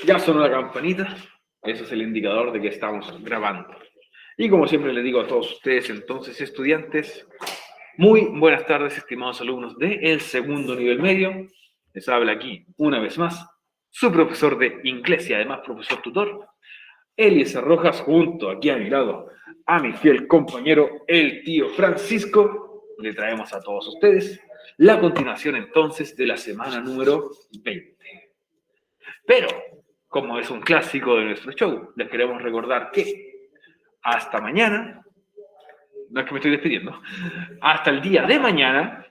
Ya sonó la campanita, eso es el indicador de que estamos grabando. Y como siempre les digo a todos ustedes, entonces, estudiantes, muy buenas tardes, estimados alumnos del segundo nivel medio. Les habla aquí, una vez más, su profesor de inglés y además profesor tutor, Eliezer Rojas, junto aquí a mi lado, a mi fiel compañero, el tío Francisco. Le traemos a todos ustedes la continuación entonces de la semana número 20. Pero, como es un clásico de nuestro show, les queremos recordar que hasta mañana, no es que me estoy despidiendo, hasta el día de mañana,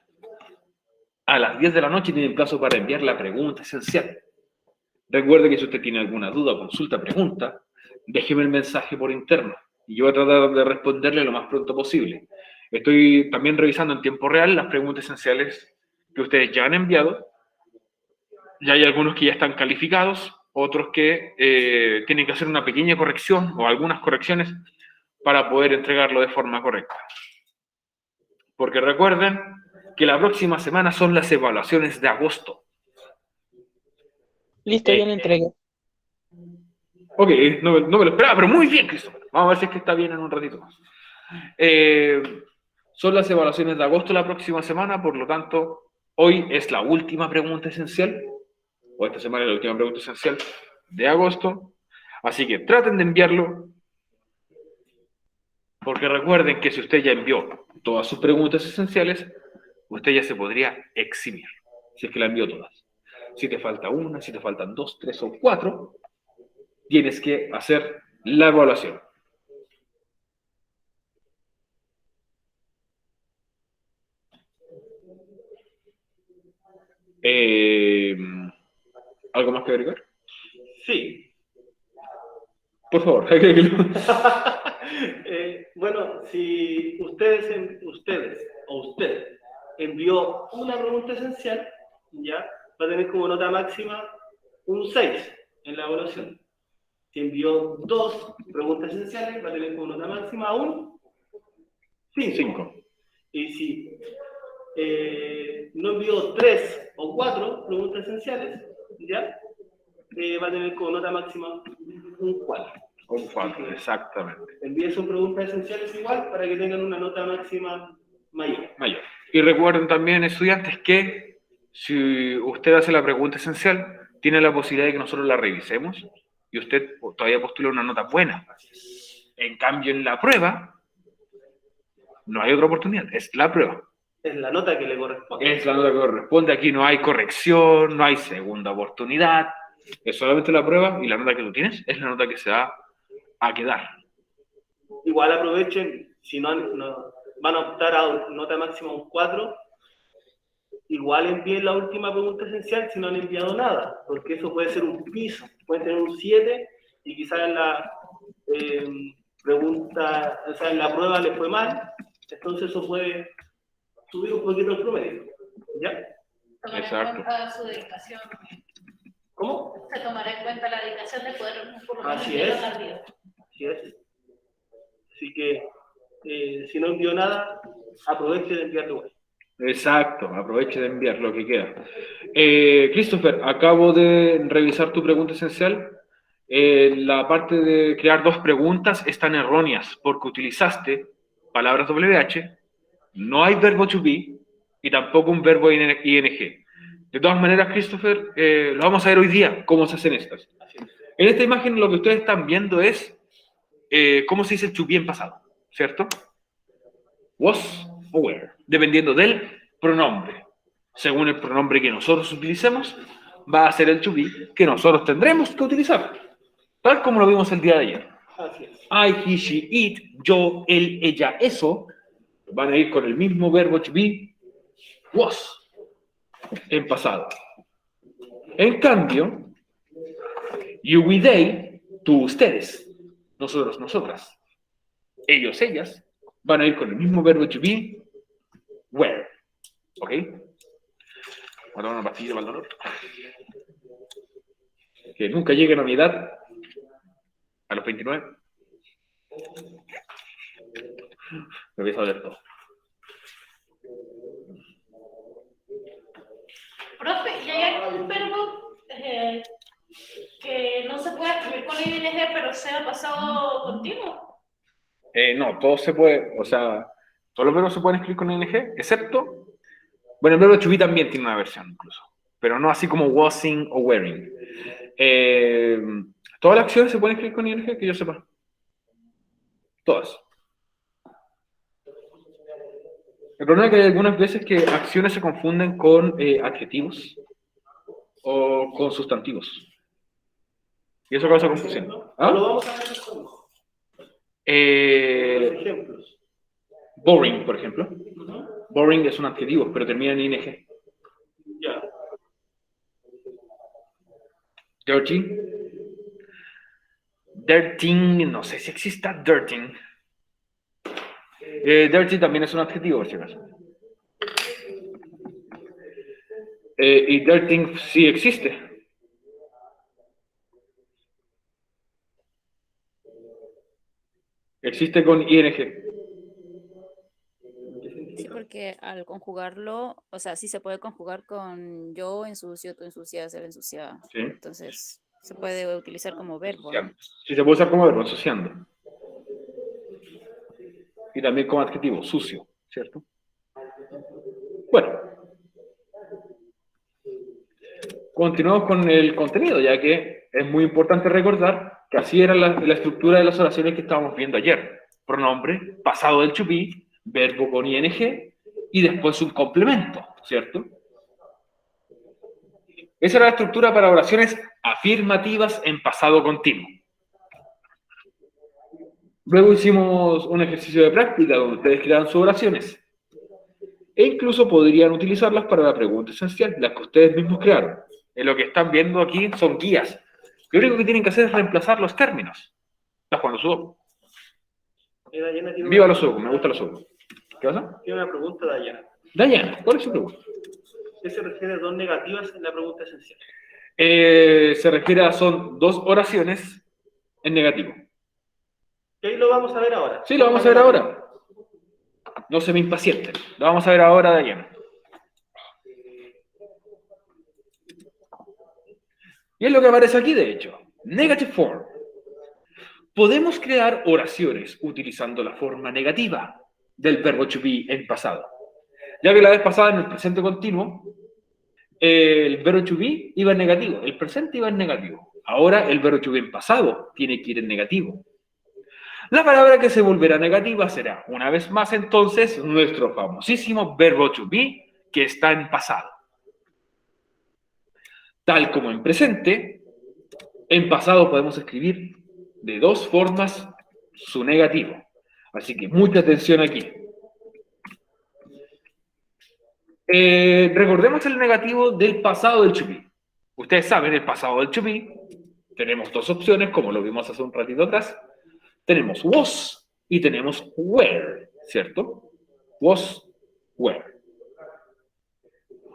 a las 10 de la noche tienen plazo para enviar la pregunta esencial. Recuerde que si usted tiene alguna duda, consulta, pregunta, déjeme el mensaje por interno y yo voy a tratar de responderle lo más pronto posible. Estoy también revisando en tiempo real las preguntas esenciales que ustedes ya han enviado. Ya hay algunos que ya están calificados, otros que tienen que hacer una pequeña corrección o algunas correcciones para poder entregarlo de forma correcta. Porque recuerden que la próxima semana son las evaluaciones de agosto. Listo, ya lo entregué. Ok, no me lo esperaba, pero muy bien, Christopher. Vamos a ver si es que está bien en un ratito más. Son las evaluaciones de agosto la próxima semana, por lo tanto, hoy es la última pregunta esencial, o esta semana es la última pregunta esencial de agosto. Así que traten de enviarlo, porque recuerden que si usted ya envió todas sus preguntas esenciales, usted ya se podría eximir, si es que la envió todas. Si te falta una, si te faltan 2, 3 o 4, tienes que hacer la evaluación. ¿Algo más que agregar? Sí. Por favor, bueno, si usted envió una pregunta esencial, ya va a tener como nota máxima un 6 en la evaluación. Si envió 2 preguntas esenciales, va a tener como nota máxima un 5. Y si no envió 3 o 4 preguntas esenciales, ya va a tener como nota máxima un 4. Un 4, exactamente. Envíe sus preguntas esenciales igual para que tengan una nota máxima mayor. Y recuerden también, estudiantes, que si usted hace la pregunta esencial, tiene la posibilidad de que nosotros la revisemos y usted todavía postula una nota buena. En cambio, en la prueba, no hay otra oportunidad, es la prueba. Es la nota que le corresponde. Es la nota que corresponde, aquí no hay corrección, no hay segunda oportunidad, es solamente la prueba y la nota que tú tienes es la nota que se va a quedar. Igual aprovechen, si no van a optar a nota máxima un 4, igual envíen la última pregunta esencial si no han enviado nada, porque eso puede ser un piso, pueden tener un 7 y quizás en la pregunta, o sea, en la prueba les fue mal, entonces eso puede subir un poquito el promedio, ¿ya? Tomar en cuenta su dedicación. ¿Cómo? Se tomará en cuenta la dedicación de poder por lo menos Así es. Así es. Así que si no envió nada, aproveche de enviarlo. Exacto, aproveche de enviar lo que queda. Christopher, acabo de revisar tu pregunta esencial. La parte de crear 2 preguntas están erróneas porque utilizaste palabras WH, no hay verbo to be y tampoco un verbo ing. De todas maneras, Christopher, lo vamos a ver hoy día, cómo se hacen estas. En esta imagen lo que ustedes están viendo es cómo se dice el to be en pasado, ¿cierto? Was o were, dependiendo del pronombre. Según el pronombre que nosotros utilicemos, va a ser el to be que nosotros tendremos que utilizar, tal como lo vimos el día de ayer. Así es. I, he, she, it, yo, él, ella, eso, van a ir con el mismo verbo to be, was, en pasado. En cambio, you, we, they, tú, ustedes, nosotros, nosotras, ellos, ellas, van a ir con el mismo verbo to be, were. ¿Ok? Voy a tomar una pastilla para el dolor. Que nunca llegue a mi edad, a los 29. Me voy a saber todo. Profe, ¿y hay algún verbo que con ing, pero sea pasado continuo. No, todo se puede, o sea, todos los verbos se pueden escribir con ing, excepto, bueno, el verbo to be también tiene una versión incluso, pero no así como wasing o wearing. Todas las acciones se pueden escribir con ing, que yo sepa. Todas. El problema es que hay algunas veces que acciones se confunden con adjetivos o con sustantivos. Y eso causa confusión. Lo ¿Ah? vamos a ver después. Los ejemplos. Boring, por ejemplo. Ujú. Boring es un adjetivo, pero termina en ing. Ya. Dirty. Dirting, no sé si exista dirting. Dirty también es un adjetivo, por si acaso. Y dirting sí existe. Existe con ing. Sí, porque al conjugarlo, o sea, sí se puede conjugar con yo ensucio, tú ensucias, él ensucia. Sí. Entonces, se puede utilizar como verbo, ¿no? Sí, se puede usar como verbo, ensuciando. Y también como adjetivo, sucio, ¿cierto? Bueno. Continuamos con el contenido, ya que es muy importante recordar que así era la estructura de las oraciones que estábamos viendo ayer. Pronombre, pasado del to be, verbo con ing, y después un complemento, ¿cierto? Esa era la estructura para oraciones afirmativas en pasado continuo. Luego hicimos un ejercicio de práctica donde ustedes creaban sus oraciones. E incluso podrían utilizarlas para la pregunta esencial, las que ustedes mismos crearon. En lo que están viendo aquí son guías. Lo único que tienen que hacer es reemplazar los términos. ¿Estás jugando sudoku? Viva los sudoku, me gusta los sudoku. ¿Qué pasa? Tiene una pregunta, Dayana. Dayana, ¿cuál es su pregunta? ¿Qué se refiere a dos negativas en la pregunta esencial? Se refiere a son dos oraciones en negativo. Y ahí lo vamos a ver ahora. Sí, lo vamos a ver ahora. No se me impacienten. Lo vamos a ver ahora, Dayana. Y es lo que aparece aquí, de hecho. Negative form. Podemos crear oraciones utilizando la forma negativa del verbo to be en pasado. Ya que la vez pasada, en el presente continuo, el verbo to be iba en negativo, el presente iba en negativo. Ahora el verbo to be en pasado tiene que ir en negativo. La palabra que se volverá negativa será, una vez más entonces, nuestro famosísimo verbo to be que está en pasado. Tal como en presente, en pasado podemos escribir de dos formas su negativo. Así que mucha atención aquí. Recordemos el negativo del pasado del to be. Ustedes saben, el pasado del to be, tenemos dos opciones, como lo vimos hace un ratito atrás. Tenemos was y tenemos were, ¿cierto? Was, were.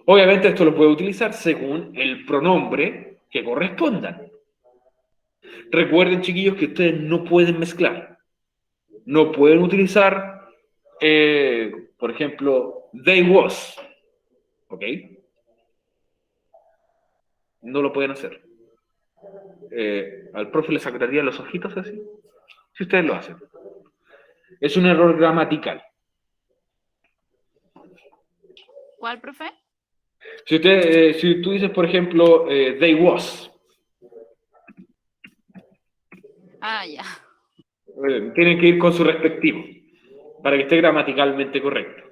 Obviamente esto lo puede utilizar según el pronombre que correspondan. Recuerden, chiquillos, que ustedes no pueden mezclar. No pueden utilizar, por ejemplo, they was. ¿Ok? No lo pueden hacer. Al profe le sacaría los ojitos así, si ustedes lo hacen. Es un error gramatical. ¿Cuál, profe? Si tú dices, por ejemplo, they was, Ah, ya. tienen que ir con su respectivo, para que esté gramaticalmente correcto.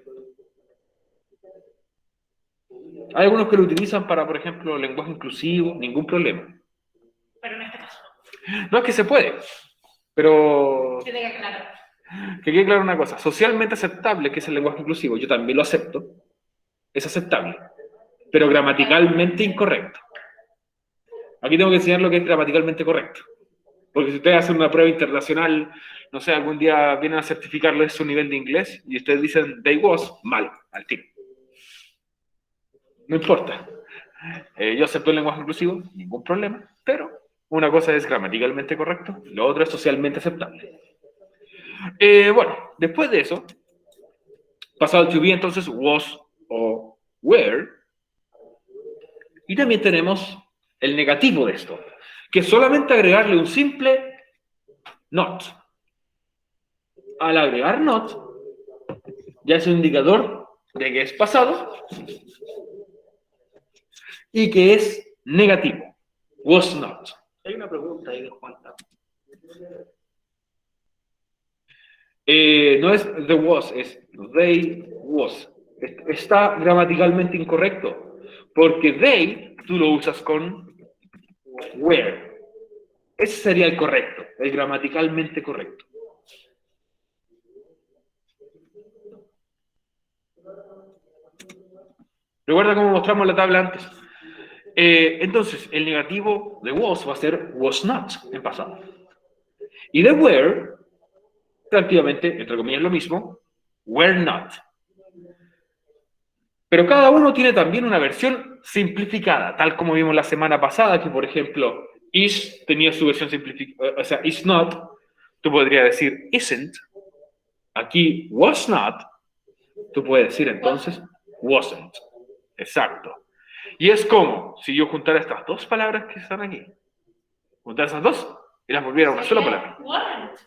Hay algunos que lo utilizan para, por ejemplo, lenguaje inclusivo, ningún problema. Pero en este caso No es que se puede, pero tiene que aclarar. que quede claro una cosa, socialmente aceptable, que es el lenguaje inclusivo, yo también lo acepto, es aceptable, pero gramaticalmente incorrecto. Aquí tengo que enseñar lo que es gramaticalmente correcto. Porque si ustedes hacen una prueba internacional, no sé, algún día vienen a certificarles su nivel de inglés y ustedes dicen they was, mal, al tiro. No importa. Yo acepto el lenguaje inclusivo, ningún problema, pero una cosa es gramaticalmente correcto, lo otro es socialmente aceptable. Bueno, después de eso, pasado el to be, entonces was o were, y también tenemos el negativo de esto, que solamente agregarle un simple not. Al agregar not, ya es un indicador de que es pasado y que es negativo. Was not. Hay una pregunta ahí de Juan. No es the was, es they was. Está gramaticalmente incorrecto, porque they tú lo usas con were. Ese sería el correcto, el gramaticalmente correcto. Recuerda cómo mostramos la tabla antes. Entonces, el negativo de was va a ser was not en pasado. Y de were, prácticamente, entre comillas, lo mismo, were not. Pero cada uno tiene también una versión simplificada, tal como vimos la semana pasada, que por ejemplo, is tenía su versión simplificada, o sea, is not, tú podrías decir isn't. Aquí, was not, tú puedes decir entonces wasn't. Exacto. Y es como si yo juntara estas dos palabras que están aquí, juntar esas dos y las volviera a una sola palabra. Weren't.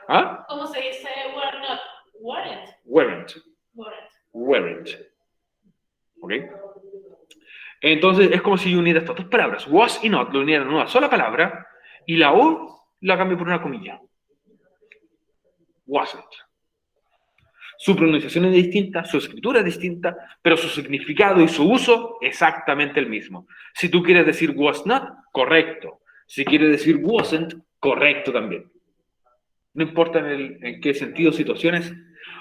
¿Ah? ¿Cómo se dice were not? Weren't. Weren't. Weren't. Weren't. ¿Ok? Entonces es como si yo uniera estas dos palabras, was y not, lo uniera en una sola palabra y la O la cambio por una comilla. Wasn't. Su pronunciación es distinta, su escritura es distinta, pero su significado y su uso exactamente el mismo. Si tú quieres decir was not, correcto. Si quieres decir wasn't, correcto también. No importa en qué sentido, situaciones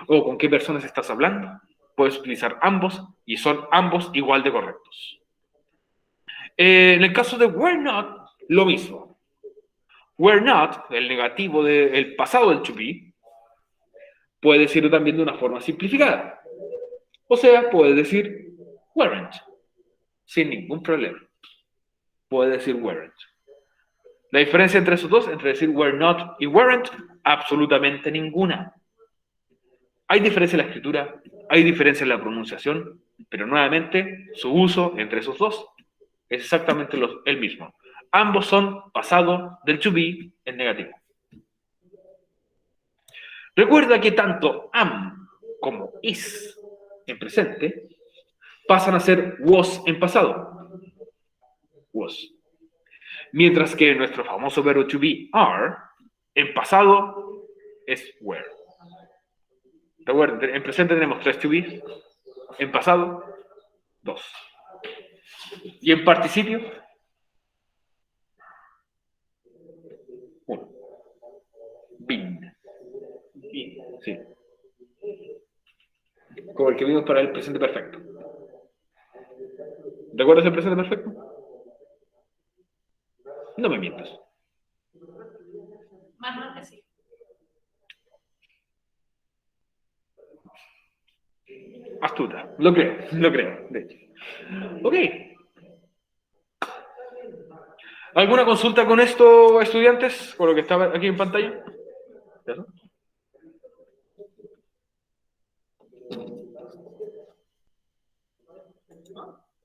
o con qué personas estás hablando, puedes utilizar ambos y son ambos igual de correctos. En el caso de were not, lo mismo. Were not, el negativo del pasado del to be, puede decirlo también de una forma simplificada. O sea, puede decir weren't, sin ningún problema. Puede decir weren't. La diferencia entre esos dos, entre decir were not y weren't, absolutamente ninguna. Hay diferencia en la escritura, hay diferencia en la pronunciación, pero nuevamente su uso entre esos dos es exactamente el mismo. Ambos son pasado del to be en negativo. Recuerda que tanto am como is en presente pasan a ser was en pasado. Was. Mientras que nuestro famoso verbo to be, are, en pasado es were. Recuerden, en presente tenemos 3 to be, en pasado 2. Y en participio 1. Been. Sí. Como el que vimos para el presente perfecto. ¿Recuerdas el presente perfecto? No me mientas. Más no que sí. Astuta. Lo creo, de hecho. Ok. ¿Alguna consulta con esto, estudiantes? Con lo que estaba aquí en pantalla. ¿Eso?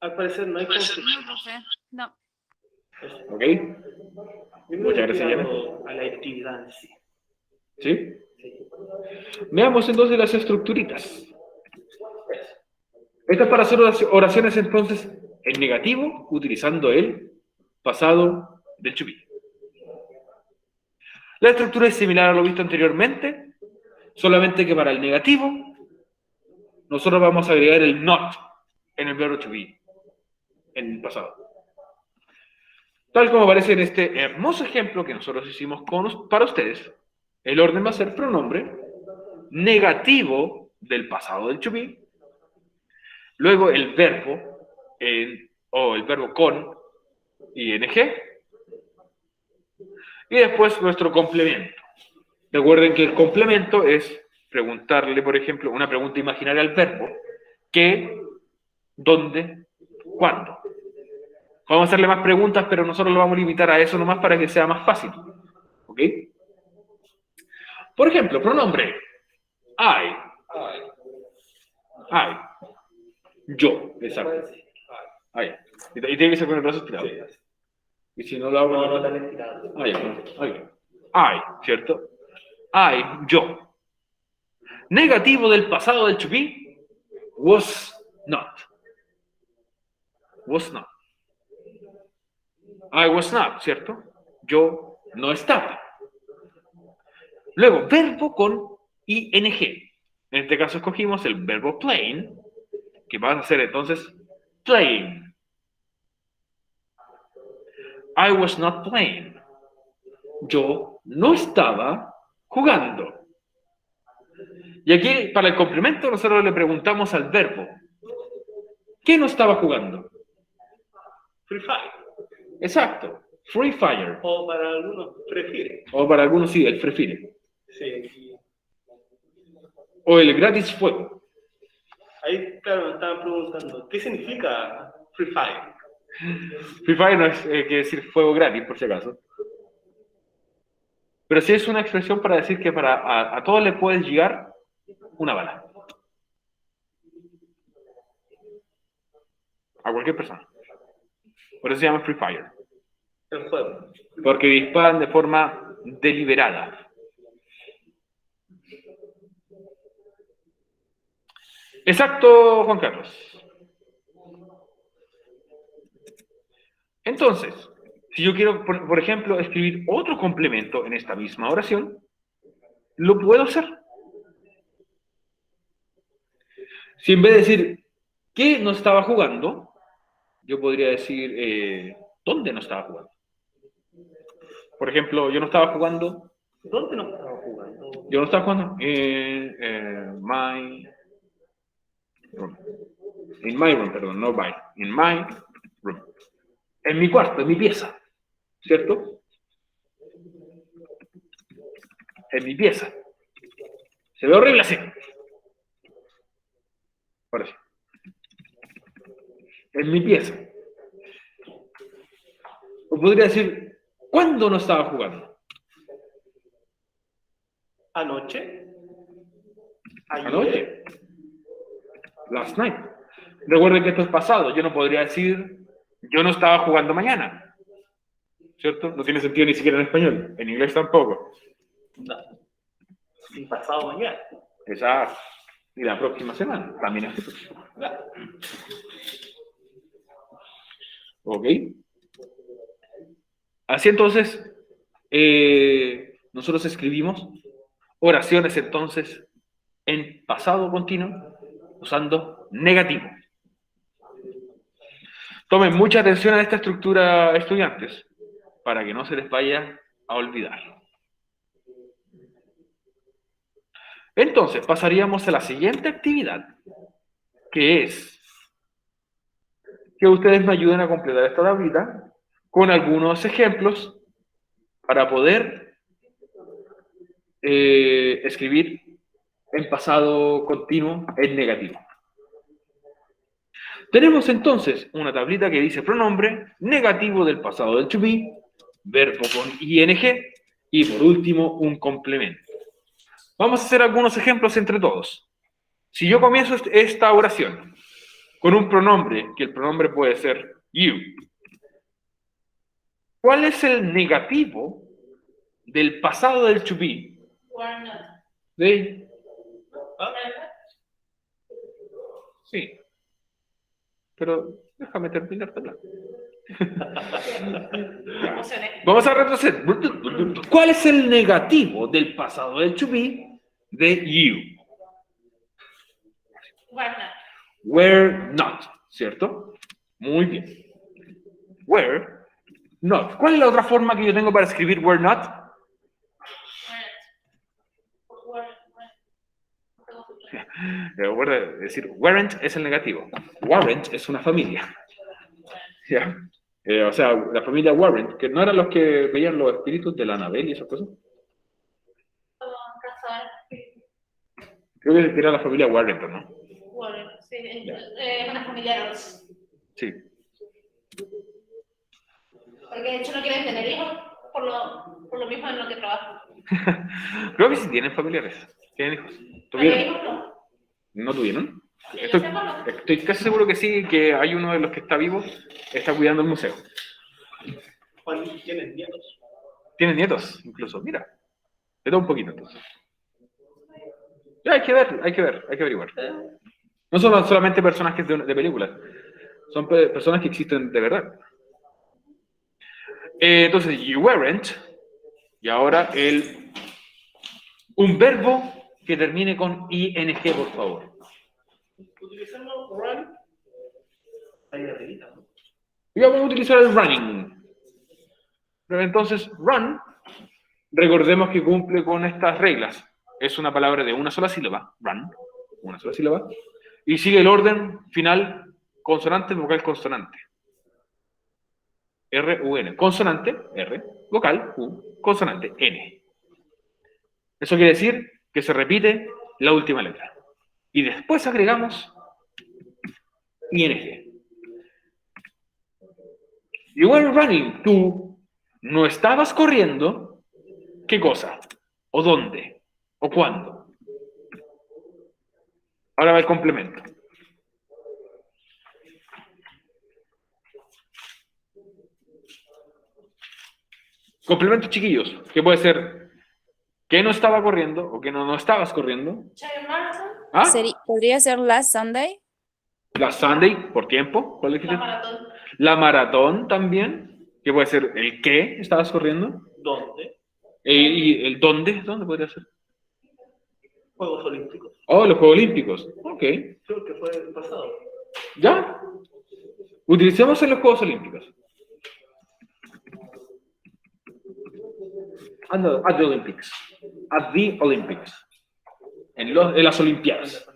Al parecer no hay conflicto. No, profe, no. Ok. Muchas gracias, Yana. A la actividad en sí. ¿Sí? Veamos entonces las estructuritas. Esta es para hacer oraciones entonces en negativo, utilizando el pasado del to be. La estructura es similar a lo visto anteriormente, solamente que para el negativo nosotros vamos a agregar el not en el verbo to be, en el pasado. Tal como aparece en este hermoso ejemplo que nosotros hicimos para ustedes, el orden va a ser pronombre negativo del pasado del to be, luego el verbo o el verbo con ing y después nuestro complemento. Recuerden que el complemento es preguntarle, por ejemplo, una pregunta imaginaria al verbo: ¿qué? ¿Dónde? ¿Cuándo? Vamos a hacerle más preguntas, pero nosotros lo vamos a limitar a eso nomás para que sea más fácil. ¿Ok? Por ejemplo, pronombre I. Yo, exacto. I. Y tiene que ser con el brazo estirado. Y si no lo hago, No tan estirado. Ah, ya, no. Ok. I, ¿cierto? I, yo. Negativo del pasado del to be, was not. Was not. I was not, ¿cierto? Yo no estaba. Luego, verbo con ing. En este caso escogimos el verbo playing, que va a ser entonces playing. I was not playing. Yo no estaba jugando. Y aquí, para el complemento, nosotros le preguntamos al verbo, ¿qué no estaba jugando? Free Fire. Exacto, Free Fire. O para algunos, prefiere. O para algunos sí, el Free Fire. Sí. O el gratis fuego. Ahí, claro, me estaban preguntando, ¿qué significa Free Fire? Free Fire no es quiere decir fuego gratis, por si acaso. Pero sí es una expresión para decir que a todos le puedes llegar una bala. A cualquier persona. Por eso se llama Free Fire. El juego. Porque disparan de forma deliberada. Exacto, Juan Carlos. Entonces, si yo quiero, por ejemplo, escribir otro complemento en esta misma oración, lo puedo hacer. Si en vez de decir que no estaba jugando, yo podría decir dónde no estaba jugando. Por ejemplo, yo no estaba jugando. ¿Dónde no estaba jugando? Yo no estaba jugando en my room. In my room, perdón, no by. In my room. En mi cuarto, en mi pieza. ¿Cierto? En mi pieza. Se ve horrible así. Ahora sí. En mi pieza. O podría decir, ¿cuándo no estaba jugando? ¿Anoche? ¿Ayer? Anoche. Last night. Recuerden que esto es pasado. Yo no podría decir, yo no estaba jugando mañana. ¿Cierto? No tiene sentido ni siquiera en español. En inglés tampoco. No. Y pasado mañana. Exacto. Y la próxima semana también es eso. ¿Ok? Así entonces, nosotros escribimos oraciones entonces en pasado continuo usando negativo. Tomen mucha atención a esta estructura, estudiantes, para que no se les vaya a olvidar. Entonces, pasaríamos a la siguiente actividad, que es que ustedes me ayuden a completar esta tablita con algunos ejemplos para poder escribir en pasado continuo en negativo. Tenemos entonces una tablita que dice pronombre, negativo del pasado del to be, verbo con ing y por último un complemento. Vamos a hacer algunos ejemplos entre todos. Si yo comienzo esta oración con un pronombre, que el pronombre puede ser you, ¿cuál es el negativo del pasado del to be? Were not. ¿De? ¿Ah? Sí. Pero déjame terminar de hablar. Me emocioné. Vamos a retroceder. ¿Cuál es el negativo del pasado del to be de you? Were not. Were not, ¿cierto? Muy bien. Were not. ¿Cuál es la otra forma que yo tengo para escribir were not? Recuerda decir weren't es el negativo. Warrant es una familia. ¿Ya? O sea, la familia Warrant, que no eran los que veían los espíritus de la Anabel y esas cosas. Creo que era la familia Warrant, ¿no? Warren, sí, una familia Ross. Sí. Porque de hecho no quieren tener hijos por lo mismo en lo que trabajan. Creo que sí tienen familiares. Tienen hijos. ¿Todavía ¿Tuvieron? hijos no? ¿No tuvieron? Sí, Estoy, yo sepa, no. estoy casi seguro que sí, que hay uno de los que está vivo, está cuidando el museo. Juan ¿Tienes nietos? Tienen nietos, incluso. Mira. De todo un poquito, entonces. Ya, hay que ver, hay que averiguar. No son solamente personajes de películas. Son personas que existen de verdad. Entonces, you weren't. Y ahora un verbo que termine con ing, por favor. Utilizamos run. Ahí arriba, ¿no? Y vamos a utilizar el running. Pero entonces, run, recordemos que cumple con estas reglas. Es una palabra de una sola sílaba, run, una sola sílaba, y sigue el orden final, consonante, vocal, consonante. R, U, N. Consonante, R, vocal, U, consonante, N. Eso quiere decir que se repite la última letra. Y después agregamos ing. You were running. Tú no estabas corriendo. ¿Qué cosa? ¿O dónde? ¿O cuándo? Ahora va el complemento. Complemento, chiquillos, que puede ser que no estaba corriendo o que no estabas corriendo. Chayo Marathon, ¿Ah? ¿Podría ser last Sunday? La Sunday, por tiempo. ¿Cuál dijiste? la maratón. La maratón también, que puede ser el qué estabas corriendo. ¿Dónde? ¿Y el dónde? ¿Dónde podría ser? Juegos Olímpicos. Oh, los Juegos Olímpicos. Ok. Creo que fue el pasado. ¿Ya? Utilicemos en los Juegos Olímpicos. At the Olympics. At the Olympics. En las Olimpiadas.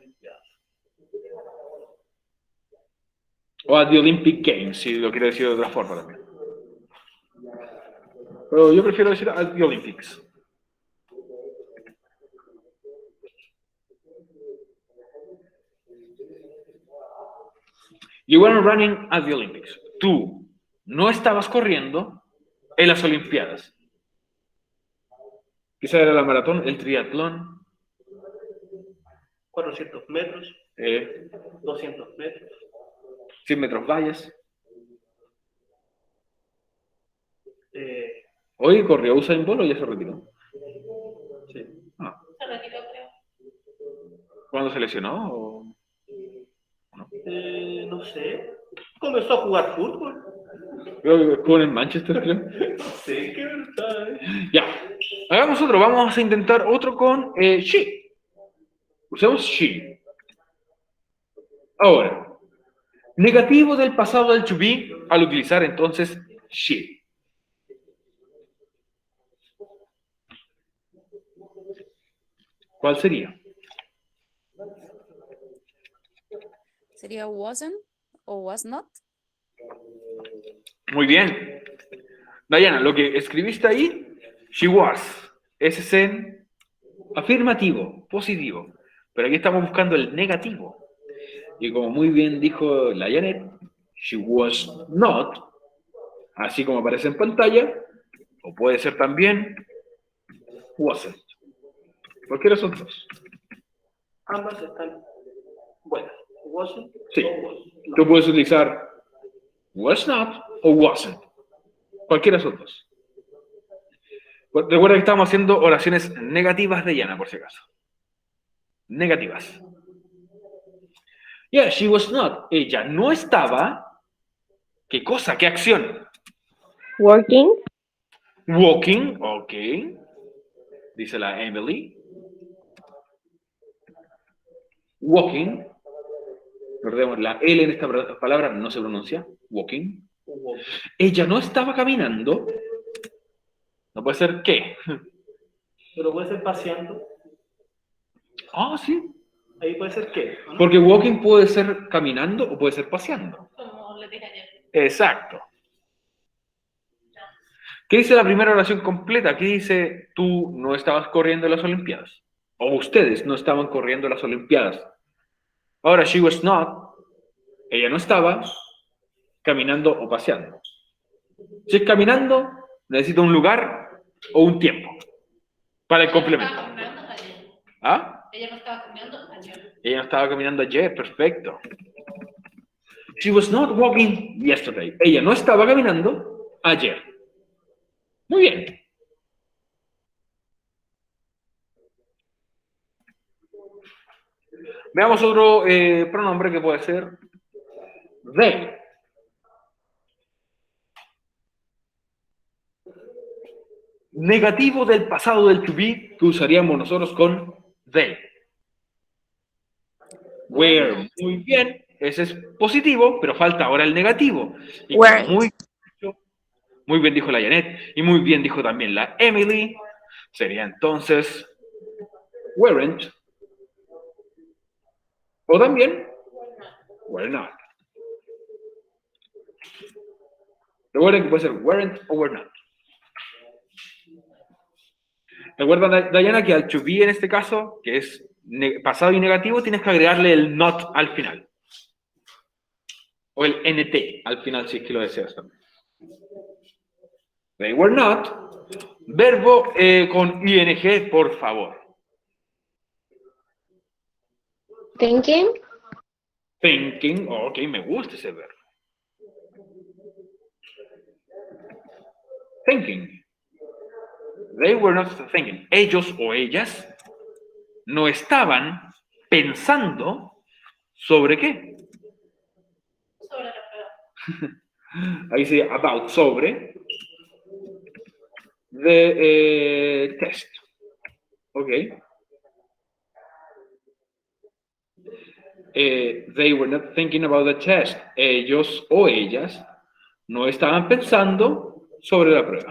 O at the Olympic Games, si lo quiero decir de otra forma también. Pero yo prefiero decir at the Olympics. You weren't running at the Olympics. Tú no estabas corriendo en las Olimpiadas. Quizá era la maratón, el triatlón. 400 metros, 200 metros. 100 metros vallas. Hoy corrió Usain Bolt o ya se retiró. Sí. Ah, Se retiró, creo. ¿cuándo se lesionó? ¿O no? No sé. Comenzó a jugar fútbol. Creo que jugó en Manchester, creo. No sé, qué verdad. Ya. Hagamos otro. Vamos a intentar otro con she. Usemos she. Ahora, negativo del pasado del to be al utilizar entonces she. ¿Cuál sería? ¿Sería wasn't o was not? Muy bien. Diana, lo que escribiste ahí, she was. Ese es en afirmativo, positivo. Pero aquí estamos buscando el negativo. Y como muy bien dijo la Janet, she was not, así como aparece en pantalla, o puede ser también wasn't. Cualquiera son dos. Ambas están buenas. Wasn't Sí. o was not. Tú puedes utilizar was not o wasn't. Cualquiera son dos. Recuerda que estamos haciendo oraciones negativas de Yana, por si acaso. Negativas. Yeah, she was not. Ella no estaba. ¿Qué cosa? ¿Qué acción? Working, Walking, ok. Dice la Emily. Walking. Recordemos, la L en esta palabra no se pronuncia. Walking. Ella no estaba caminando. No puede ser qué. Pero puede ser paseando. Ah, sí. Ahí puede ser qué. ¿no? Porque walking puede ser caminando o puede ser paseando. Como les dije ayer. Exacto. ¿Qué dice la primera oración completa? Aquí dice, tú no estabas corriendo en las Olimpiadas. O ustedes no estaban corriendo en las Olimpiadas. Ahora, she was not. Ella no estaba caminando o paseando. Si es caminando, necesita un lugar o un tiempo para el complemento. Ella no estaba caminando ayer. ¿Ah? Ella no estaba caminando ayer. Ella no estaba caminando ayer, perfecto. She was not walking yesterday. Ella no estaba caminando ayer. Muy bien. Veamos otro pronombre que puede ser they. Negativo del pasado del to be que usaríamos nosotros con they. Were. Muy bien. Ese es positivo, pero falta ahora el negativo. Y como Weren't. muy bien dijo la Janet y muy bien dijo también la Emily, sería entonces weren't. O también were not. Recuerden que puede ser weren't o were not. Recuerda, Diana, que al to be en este caso, que es pasado y negativo, tienes que agregarle el not al final. O el nt al final, si es que lo deseas también. They were not. Verbo con ing, por favor. Thinking. Thinking. Oh, ok, me gusta ese verbo. Thinking. They were not thinking. Ellos o ellas no estaban pensando sobre qué. Sobre la prueba. Ahí se dice about, sobre the test. Ok. They were not thinking about the test. Ellos o ellas no estaban pensando sobre la prueba.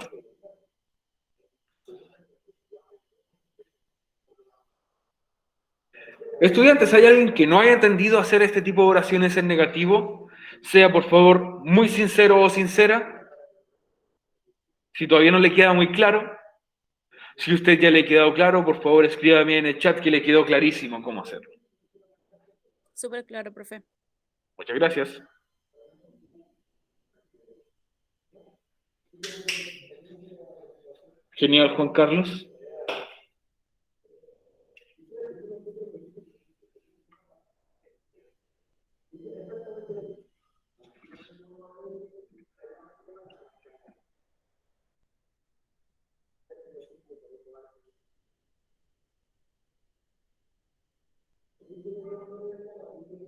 Estudiantes, ¿hay alguien que no haya entendido hacer este tipo de oraciones en negativo? Sea, por favor, muy sincero o sincera. Si todavía no le queda muy claro, si usted ya le ha quedado claro, por favor, escríbame en el chat que le quedó clarísimo cómo hacerlo. Súper claro, profe. Muchas gracias. Genial, Juan Carlos.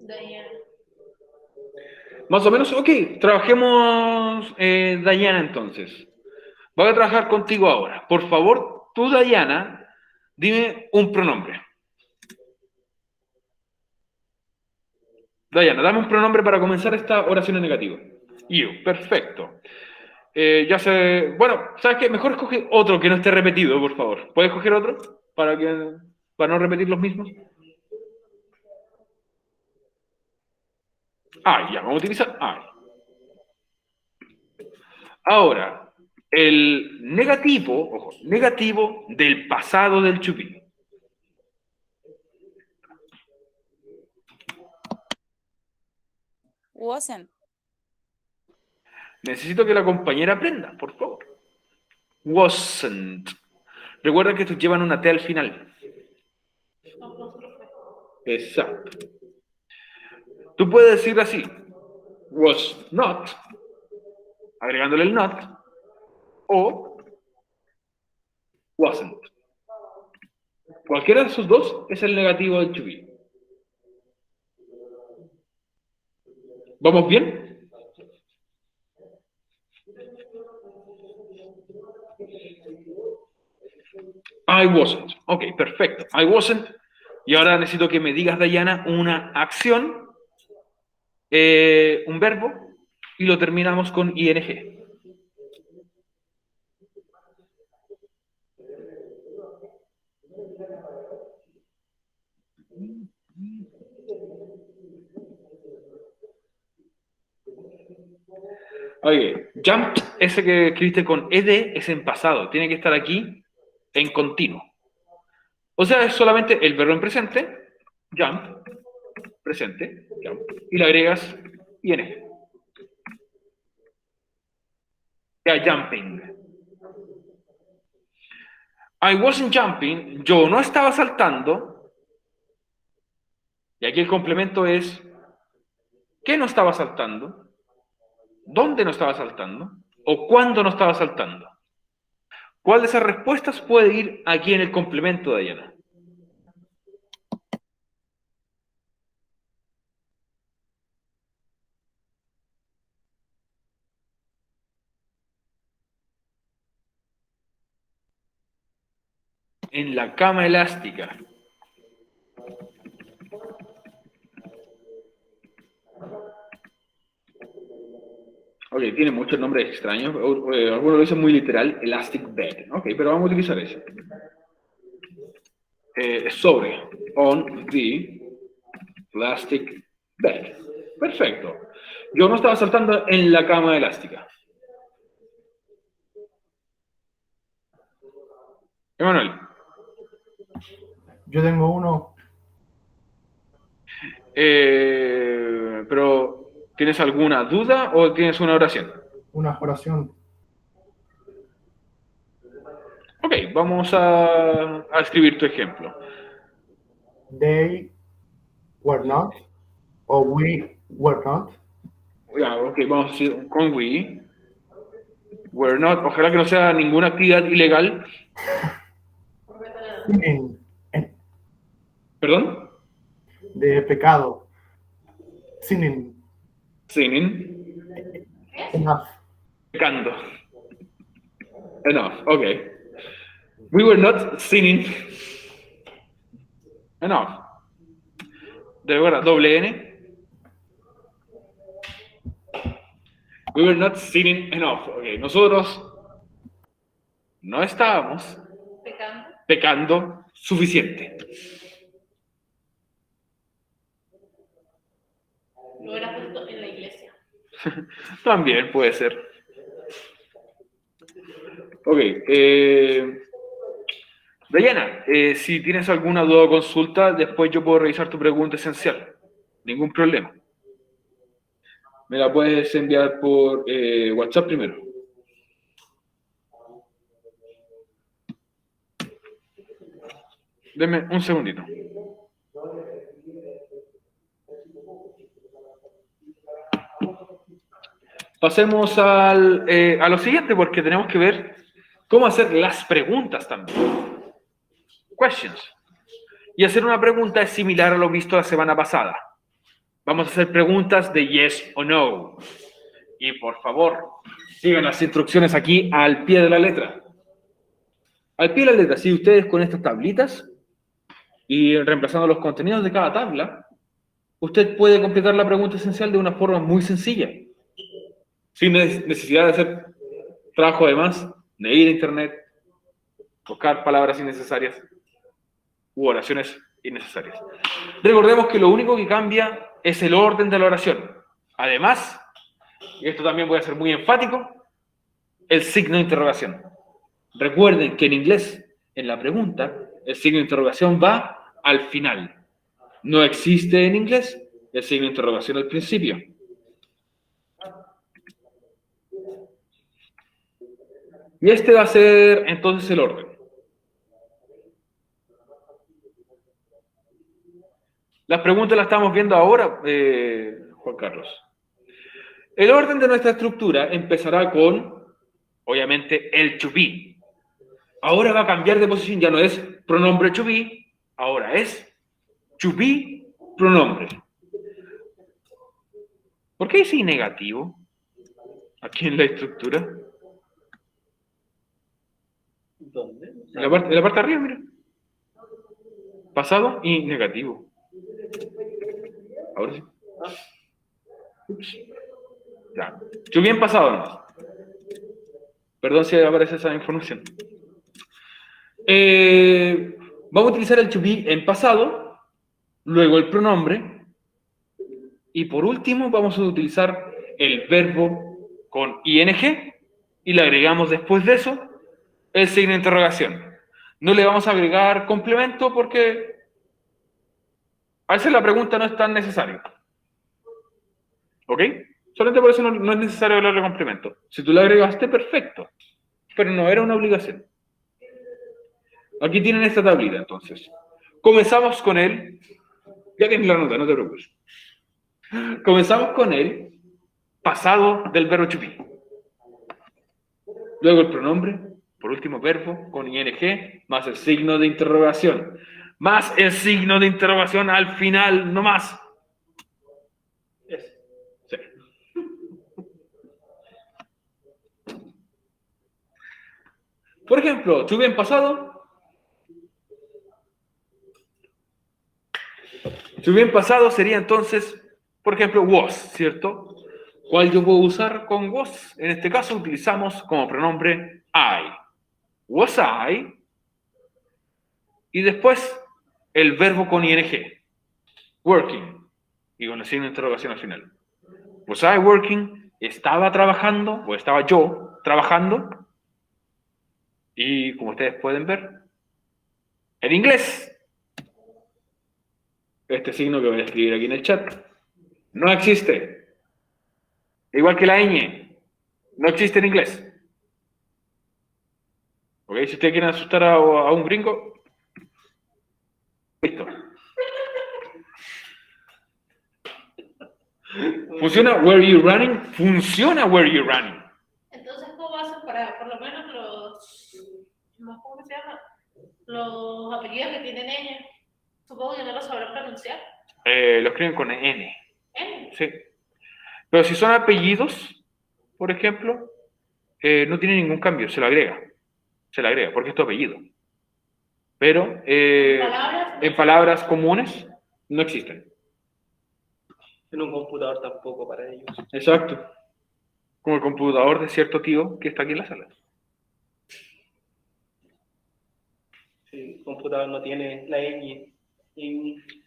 Diana. Más o menos, ok. Trabajemos, Diana, entonces. Voy a trabajar contigo ahora. Por favor, tú, Diana, dime un pronombre. Diana, dame un pronombre para comenzar esta oración en negativo. You, perfecto. Ya sé, bueno, ¿sabes qué? Mejor escoge otro que no esté repetido, por favor. ¿Puedes escoger otro? Para no repetir los mismos. Ya, vamos a utilizar I. Ahora, el negativo, ojo, negativo del pasado del to be. Wasn't. Necesito que la compañera aprenda, por favor. Wasn't. Recuerda que estos llevan una T al final. Exacto. Tú puedes decir así. Was not, agregándole el not, o wasn't. Cualquiera de esos dos es el negativo del to be. ¿Vamos bien? I wasn't. Ok, perfecto. I wasn't. Y ahora necesito que me digas, Diana, una acción, un verbo, y lo terminamos con ing. Oye, jumped, ese que escribiste con ed, es en pasado. Tiene que estar aquí en continuo. O sea, es solamente el verbo en presente, jump, presente, jump, y le agregas ing. Ya, jumping. I wasn't jumping, yo no estaba saltando. Y aquí el complemento es, ¿qué no estaba saltando? ¿Dónde no estaba saltando? ¿O cuándo no estaba saltando? ¿Cuál de esas respuestas puede ir aquí en el complemento, Dayana? En la cama elástica. Ok, tiene muchos nombres extraños. Algunos lo dicen muy literal, elastic bed. Ok, pero vamos a utilizar ese. Sobre, on the elastic bed. Perfecto. Yo no estaba saltando en la cama elástica. Emanuel. Yo tengo uno, Pero, ¿tienes alguna duda o tienes una oración? una oración. Ok, vamos a escribir tu ejemplo. They were not, o we were not, Ya, ok, vamos a decir con we. Were not, ojalá que no sea ninguna actividad ilegal. sinning, ¿Perdón? de pecado. Sinning, Sinning. enough. Pecando. Enough, ok. We were not sinning. Enough. De verdad, doble N. We were not sinning enough. Ok, nosotros no estábamos Pecando. pecando suficiente. Lo hubiera puesto en la iglesia. También puede ser. Ok. Dayana, si tienes alguna duda o consulta, después yo puedo revisar tu pregunta esencial. Ningún problema. Me la puedes enviar por WhatsApp primero. Deme un segundito. Pasemos a lo siguiente, porque tenemos que ver cómo hacer las preguntas también. Questions. Y hacer una pregunta es similar a lo visto la semana pasada. Vamos a hacer preguntas de yes o no. Y por favor, sigan las instrucciones aquí al pie de la letra. Al pie de la letra, si ustedes con estas tablitas y reemplazando los contenidos de cada tabla, usted puede completar la pregunta esencial de una forma muy sencilla. Sin necesidad de hacer trabajo de más, de ir a internet, buscar palabras innecesarias u oraciones innecesarias. Recordemos que lo único que cambia es el orden de la oración. Además, y esto también voy a ser muy enfático, el signo de interrogación. Recuerden que en inglés, en la pregunta, el signo de interrogación va al final. No existe en inglés el signo de interrogación al principio. Y este va a ser entonces el orden. Las preguntas las estamos viendo ahora, Juan Carlos. El orden de nuestra estructura empezará con, obviamente, el to be. Ahora va a cambiar de posición, ya no es pronombre to be, ahora es to be pronombre. ¿Por qué dice negativo aquí en la estructura? ¿Dónde? En la parte de arriba, mira. Pasado y negativo. Ahora sí. Ups. Ya. To be en pasado nomás. Perdón si aparece esa información. Vamos a utilizar el to be en pasado, luego el pronombre, y por último vamos a utilizar el verbo con ing, y le agregamos después de eso el signo de interrogación. No le vamos a agregar complemento porque a veces la pregunta no es tan necesaria. ¿Ok? Solamente por eso no es necesario hablarle complemento. Si tú le agregaste, perfecto. Pero no era una obligación. Aquí tienen esta tablita, entonces. Comenzamos con el... Ya tienes la nota, no te preocupes. Comenzamos con el pasado del verbo to be. Luego el pronombre, Por último, verbo con ing más el signo de interrogación. Más el signo de interrogación al final, no más. Eso. Sí. Por ejemplo, to be en pasado. To be en pasado sería entonces, por ejemplo, was, ¿cierto? ¿Cuál yo puedo usar con was? En este caso utilizamos como pronombre I. Was I. Y después el verbo con ing. Working. Y con el signo de interrogación al final. Was I working? ¿Estaba trabajando? ¿O estaba yo trabajando? Y como ustedes pueden ver, en inglés, este signo que voy a escribir aquí en el chat, no existe. Igual que la ñ, no existe en inglés. ¿Ok? Si ustedes quieren asustar a un gringo, listo. ¿Funciona where you running? Funciona where you running. Entonces, ¿cómo hacen para, por lo menos ¿cómo se llama? Los apellidos que tienen ella? Supongo que no los sabrán pronunciar. Lo escriben con N. ¿Eh? Sí. Pero si son apellidos, por ejemplo, no tiene ningún cambio, se lo agrega. Se le agrega, porque es tu apellido. Pero en palabras comunes no existen. En un computador tampoco para ellos. Exacto. Como el computador de cierto tío que está aquí en la sala. Sí, el computador no tiene la ñ.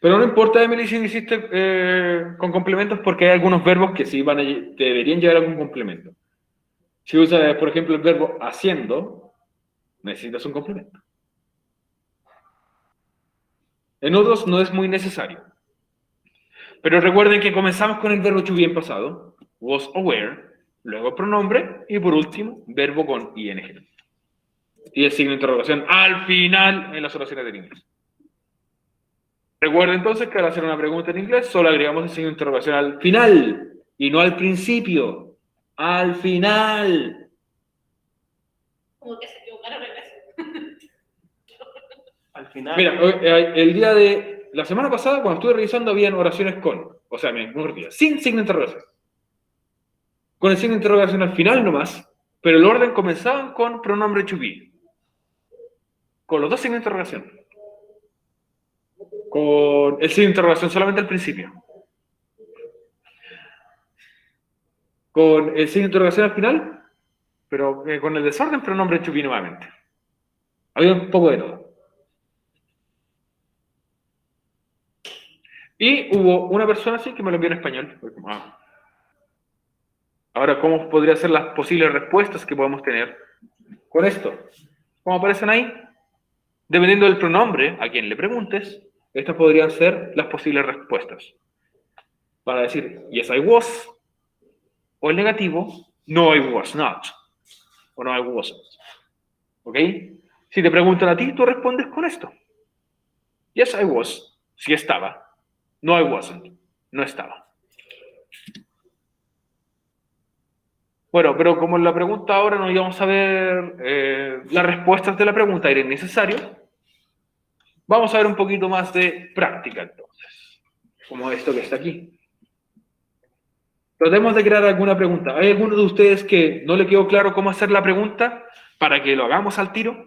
Pero no importa, Emily, si hiciste con complementos, porque hay algunos verbos que sí deberían llevar algún complemento. Si usas, por ejemplo, el verbo haciendo, necesitas un complemento. En otros no es muy necesario. Pero recuerden que comenzamos con el verbo to be en pasado, was o were, luego pronombre y por último, verbo con ing. Y el signo de interrogación al final en las oraciones del inglés. Recuerden entonces que al hacer una pregunta en inglés solo agregamos el signo de interrogación al final y no al principio. Al final. Como que se equivocaron en eso. Al final. Mira, el día de la semana pasada, cuando estuve revisando, habían oraciones con, o sea, mejor dicho, sin signo de interrogación. Con el signo de interrogación al final nomás, pero el orden comenzaban con pronombre to be. Con los dos signos de interrogación. Con el signo de interrogación solamente al principio. Con el signo de interrogación al final, pero con el desorden pronombre to be nuevamente. Había un poco de todo. Y hubo una persona así que me lo envió en español. Fue como, ahora, ¿cómo podrían ser las posibles respuestas que podemos tener con esto? ¿Cómo aparecen ahí? Dependiendo del pronombre a quien le preguntes, estas podrían ser las posibles respuestas. Para decir, yes, I was, o el negativo, no, I was not, o no, I wasn't. ¿Ok? Si te preguntan a ti, tú respondes con esto. Yes, I was, sí estaba. No, I wasn't, no estaba. Bueno, pero como en la pregunta ahora no íbamos a ver las respuestas de la pregunta, era innecesario, vamos a ver un poquito más de práctica entonces, como esto que está aquí. Tratemos de crear alguna pregunta. ¿Hay alguno de ustedes que no le quedó claro cómo hacer la pregunta para que lo hagamos al tiro?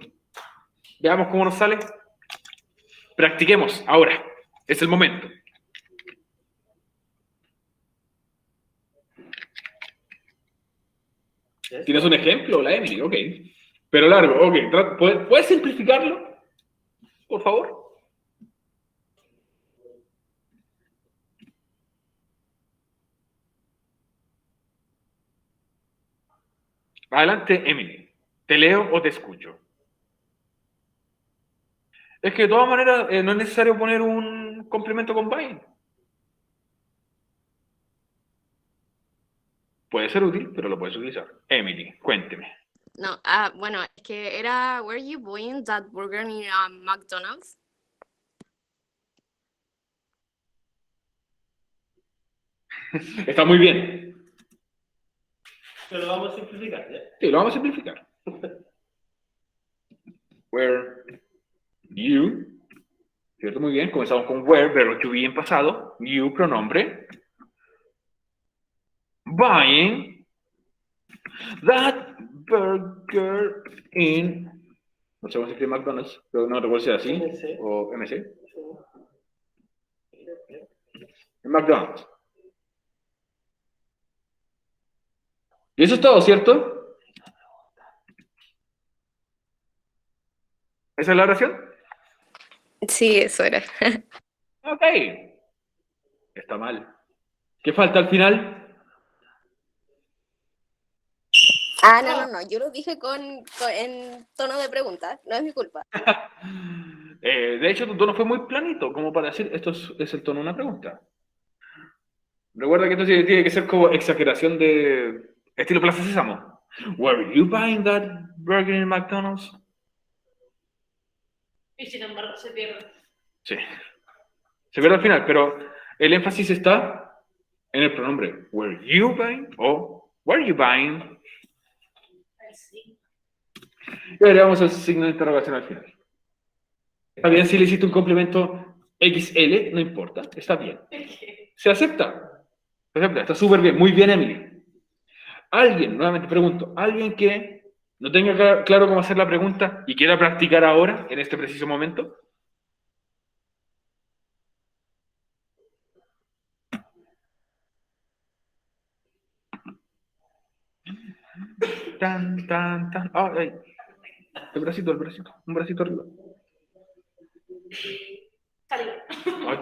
Veamos cómo nos sale. Practiquemos ahora. Es el momento. ¿Tienes un ejemplo? La Emily, ok. Pero largo, ok. ¿Puedes simplificarlo? Por favor. Adelante, Emily. ¿Te leo o te escucho? Es que de todas maneras no es necesario poner un complemento con by. Puede ser útil, pero lo puedes utilizar. Emily, cuénteme. No, bueno, es que era, were you buying that burger in McDonald's? Está muy bien. Pero lo vamos a simplificar, ¿ya? Sí, lo vamos a simplificar. Were you, ¿cierto? Muy bien, comenzamos con were, verbo to be en pasado, you, pronombre. Buying that burger in, no sé cómo se escribe McDonald's, pero no recuerdo si era así, MC. o MC. En McDonald's. Y eso es todo, ¿cierto? ¿Esa es la oración? Sí, eso era. Ok. Está mal. ¿Qué falta al final? Ah, no, yo lo dije en tono de pregunta, no es mi culpa. De hecho, tu tono fue muy planito, como para decir, esto es el tono de una pregunta. Recuerda que esto sí tiene que ser como exageración de estilo Plaza Sésamo. Were you buying that burger in McDonald's? Y sin embargo se pierde. Sí. Se ve al final, pero el énfasis está en el pronombre. Were you buying o were you buying? Ay, sí. Y agregamos el signo de interrogación al final. Está bien si le hiciste un complemento XL, no importa, está bien. Se acepta. Se acepta, está súper bien, muy bien, Emily. Alguien, nuevamente pregunto, alguien que no tenga claro cómo hacer la pregunta y quiera practicar ahora, en este preciso momento. Tan, tan, tan. Ah, ay. El bracito, un bracito arriba. Salió. Ay.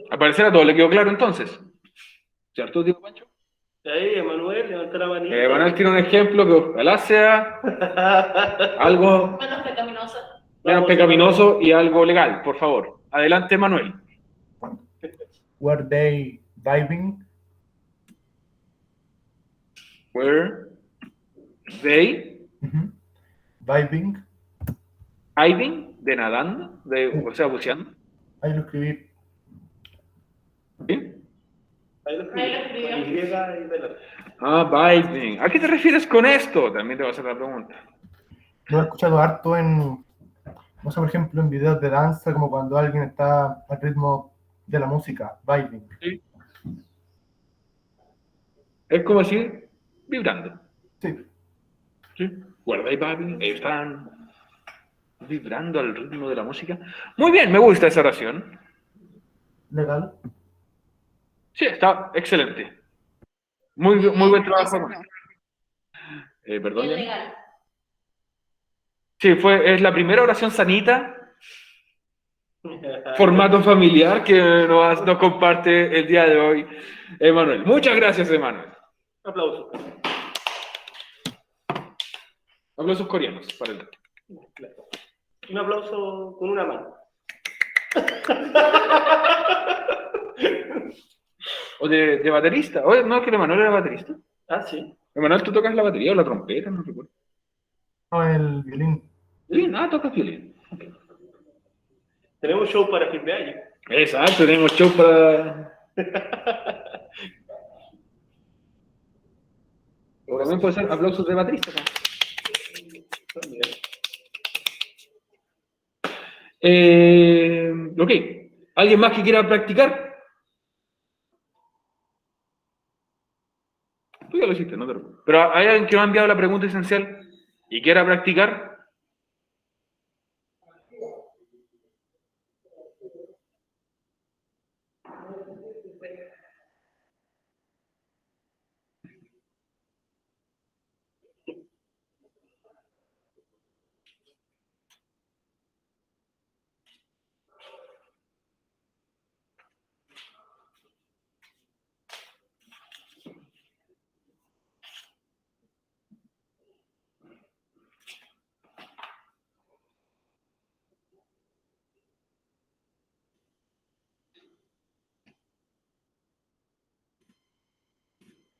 Al parecer a todos le quedó claro entonces. ¿Cierto, Diego Pancho? Ahí, Emanuel, levanta la manita. Manuel tiene un ejemplo que ojalá sea algo Menos pecaminosa. menos pecaminoso y algo legal, por favor. Adelante, Manuel. Were they diving? Were they Diving. diving, de nadando, o sea, buceando? Ahí lo escribí. ¿Sí? Ahí lo escribió. Ahí lo escribió. Con Y y delante. Ah, diving. ¿A qué te refieres con esto? También te voy a hacer la pregunta. Lo he escuchado harto en, no sé, por ejemplo, en videos de danza, como cuando alguien está al ritmo de la música, vibing. ¿Sí? Es como decir vibrando. Sí, ¿Sí? Were they vibing? Ellos están vibrando al ritmo de la música. Muy bien, me gusta esa oración. legal. Sí, está excelente. Muy buen trabajo. Eso no. Perdón. Es Jan. legal. Sí, es la primera oración sanita, formato familiar que nos comparte el día de hoy Emanuel. Muchas gracias, Emanuel. Aplauso. Aplausos coreanos para él. Un aplauso con una mano. O de baterista. Oye, no, que Emanuel era baterista. Ah, sí. Emanuel, ¿tú tocas la batería o la trompeta? No recuerdo. No, el violín. Sí, nada, tocas violín. Okay. Tenemos show para fin de año. Exacto, tenemos show para... O también puede ser aplausos de baterista. ¿No? Ok, ¿alguien más que quiera practicar? Tú ya lo hiciste, no te preocupes. Pero ¿hay alguien que no ha enviado la pregunta esencial y quiera practicar?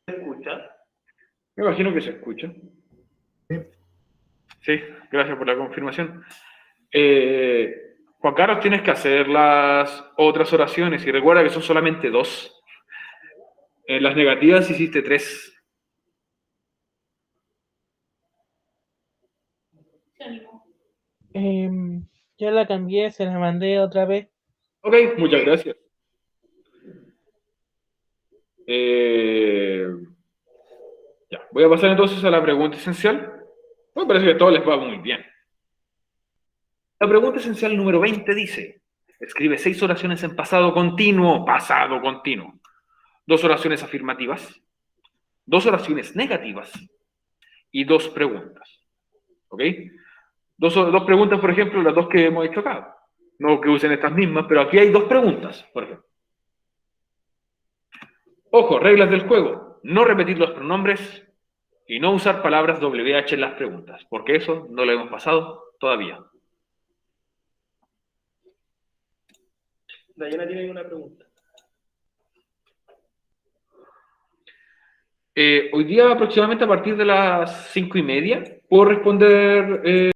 ¿Se escucha? Me imagino que se escucha. Sí. Sí, gracias por la confirmación. Juan Carlos, tienes que hacer las otras oraciones y recuerda que son solamente 2. En las negativas hiciste 3. sinónimo. Ya la cambié, se la mandé otra vez. Ok, muchas gracias. Ya, voy a pasar entonces a la pregunta esencial. Me parece que a todos les va muy bien. La pregunta esencial número 20 dice, escribe 6 oraciones en pasado continuo, 2 oraciones afirmativas, 2 oraciones negativas y 2 preguntas. ¿Ok? Dos preguntas, por ejemplo, las 2 que hemos hecho acá. No que usen estas mismas, pero aquí hay 2 preguntas, por ejemplo. Ojo, reglas del juego. No repetir los pronombres y no usar palabras WH en las preguntas, porque eso no lo hemos pasado todavía. Dayana tiene una pregunta. Hoy día aproximadamente a partir de las 5:30 puedo responder